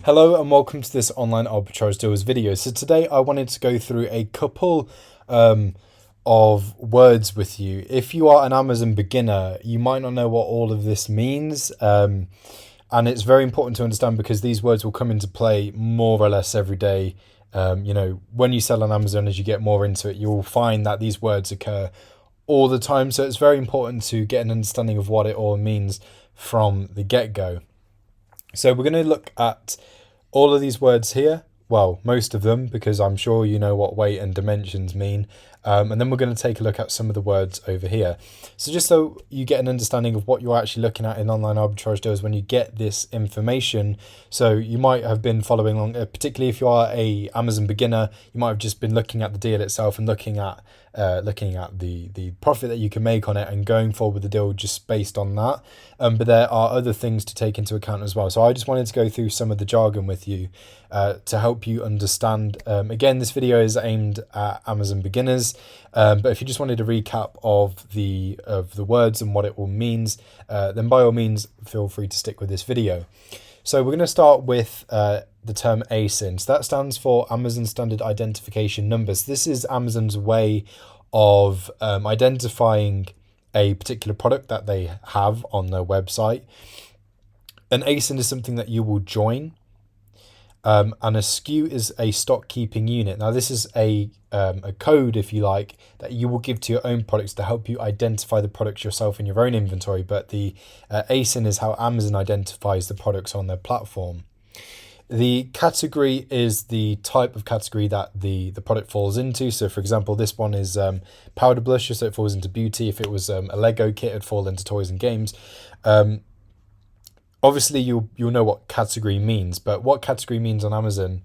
Hello and welcome to this online arbitrage deals video. So today I wanted to go through a couple of words with you. If you are an Amazon beginner, you might not know what all of this means. And it's very important to understand because these words will come into play more or less every day. When you sell on Amazon, as you get more into it, you'll find that these words occur all the time. So it's very important to get an understanding of what it all means from the get-go. So we're going to look at all of these words here, well, most of them, because I'm sure you know what weight and dimensions mean. And then we're going to take a look at some of the words over here. So just so you get an understanding of what you're actually looking at in online arbitrage deals when you get this information. So you might have been following along, particularly if you are a Amazon beginner, you might have just been looking at the deal itself and looking at the profit that you can make on it and going forward with the deal just based on that. But there are other things to take into account as well. So I just wanted to go through some of the jargon with you to help you understand. Again, this video is aimed at Amazon beginners, but if you just wanted a recap of the words and what it all means, then by all means feel free to stick with this video. So we're going to start with the term ASIN. So that stands for Amazon Standard Identification Numbers. This is Amazon's way of identifying a particular product that they have on their website. An ASIN is something that you will join. And a SKU is a stock keeping unit. Now this is a code, if you like, that you will give to your own products to help you identify the products yourself in your own inventory. But the ASIN is how Amazon identifies the products on their platform. The category is the type of category that the product falls into. So for example, this one is powder blush, so it falls into beauty. If it was a Lego kit, it'd fall into toys and games. Obviously, you'll know what category means, but what category means on Amazon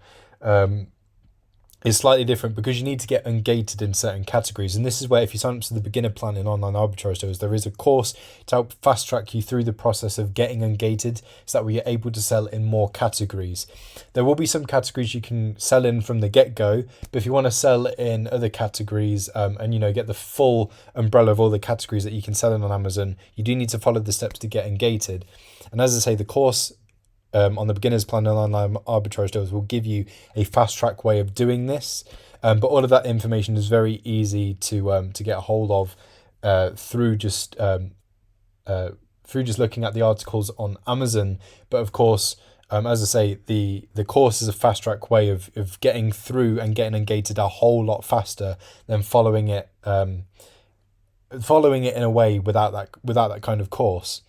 is slightly different because you need to get ungated in certain categories. And this is where, if you sign up to the beginner plan in online arbitrage deals, there is a course to help fast track you through the process of getting ungated so that we're able to sell in more categories. There will be some categories you can sell in from the get-go, but if you want to sell in other categories and get the full umbrella of all the categories that you can sell in on Amazon, you do need to follow the steps to get ungated. And as I say, the course on the beginner's plan on online arbitrage deals will give you a fast track way of doing this. But all of that information is very easy to get a hold of through just looking at the articles on Amazon. But of course, as I say, the course is a fast track way of getting through and getting ungated a whole lot faster than following it in a way without that kind of course.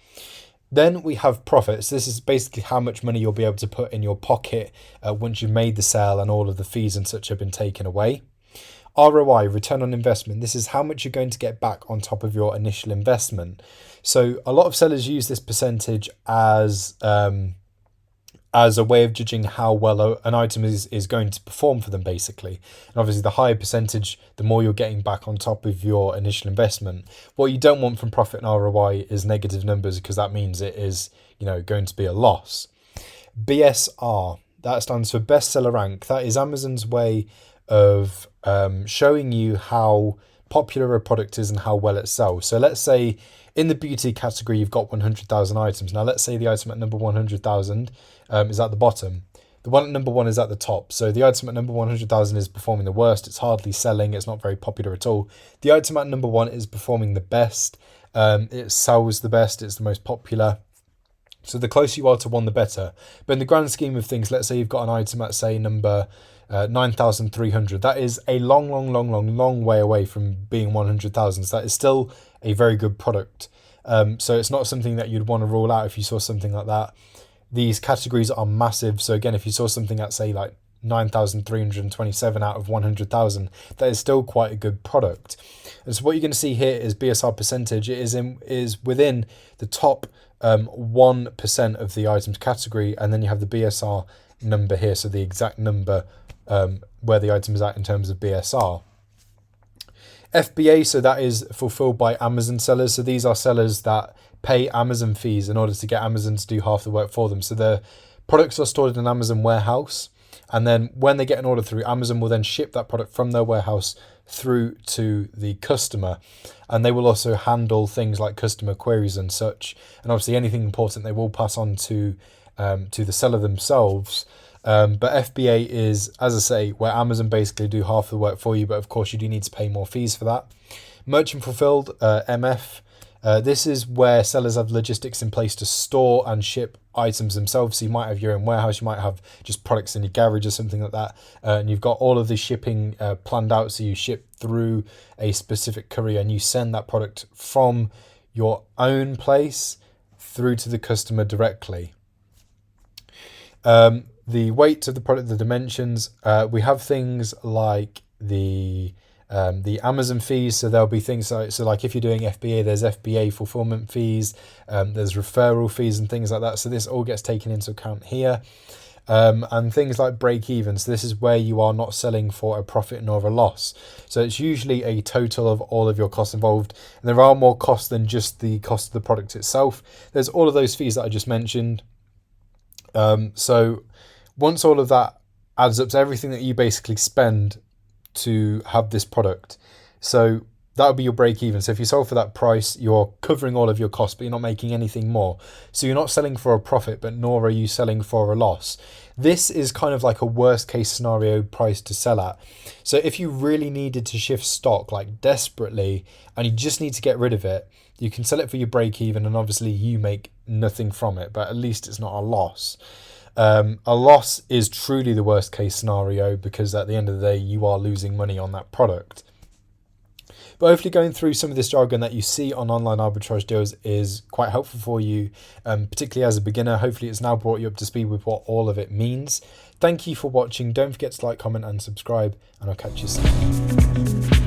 Then we have profits. This is basically how much money you'll be able to put in your pocket once you've made the sale and all of the fees and such have been taken away. ROI, return on investment. This is how much you're going to get back on top of your initial investment. So a lot of sellers use this percentage as a way of judging how well an item is going to perform for them, basically. And obviously the higher percentage, the more you're getting back on top of your initial investment. What you don't want from profit and ROI is negative numbers, because that means it is going to be a loss. BSR, that stands for bestseller rank. That is Amazon's way of showing you how popular a product is and how well it sells. So let's say in the beauty category, you've got 100,000 items. Now let's say the item at number 100,000 is at the bottom. The one at number 1 is at the top. So the item at number 100,000 is performing the worst. It's hardly selling. It's not very popular at all. The item at number 1 is performing the best. It sells the best. It's the most popular. So the closer you are to 1, the better. But in the grand scheme of things, let's say you've got an item at, say, number 9,300. That is a long way away from being 100,000. So that is still a very good product. So it's not something that you'd want to rule out if you saw something like that. These categories are massive. So again, if you saw something at, say, like 9,327 out of 100,000, that is still quite a good product. And so what you're going to see here is BSR percentage. It is within the top 1% of the items category, and then you have the BSR number here, so the exact number where the item is at in terms of BSR. FBA, so that is fulfilled by Amazon sellers. So these are sellers that pay Amazon fees in order to get Amazon to do half the work for them. So the products are stored in an Amazon warehouse, and then when they get an order through, Amazon will then ship that product from their warehouse through to the customer. And they will also handle things like customer queries and such. And obviously anything important they will pass on to to the seller themselves. But FBA is, as I say, where Amazon basically do half the work for you, but of course you do need to pay more fees for that. Merchant fulfilled, MF. This is where sellers have logistics in place to store and ship items themselves. So you might have your own warehouse, you might have just products in your garage or something like that. And you've got all of the shipping planned out. So you ship through a specific courier and you send that product from your own place through to the customer directly. The weight of the product, the dimensions, we have things like the Amazon fees. So there'll be things like if you're doing FBA, there's FBA fulfillment fees, there's referral fees and things like that. So this all gets taken into account here. And things like break even. So this is where you are not selling for a profit nor a loss. So it's usually a total of all of your costs involved. And there are more costs than just the cost of the product itself. There's all of those fees that I just mentioned. So once all of that adds up to everything that you basically spend to have this product, so that would be your break even. So if you sold for that price, you're covering all of your costs, but you're not making anything more. So you're not selling for a profit, but nor are you selling for a loss. This is kind of like a worst case scenario price to sell at. So if you really needed to shift stock like desperately and you just need to get rid of it, you can sell it for your break even, and obviously you make nothing from it, but at least it's not a loss. A loss is truly the worst case scenario, because at the end of the day you are losing money on that product. But hopefully going through some of this jargon that you see on online arbitrage deals is quite helpful for you, particularly as a beginner. Hopefully it's now brought you up to speed with what all of it means. Thank you for watching. Don't forget to like, comment and subscribe, and I'll catch you soon.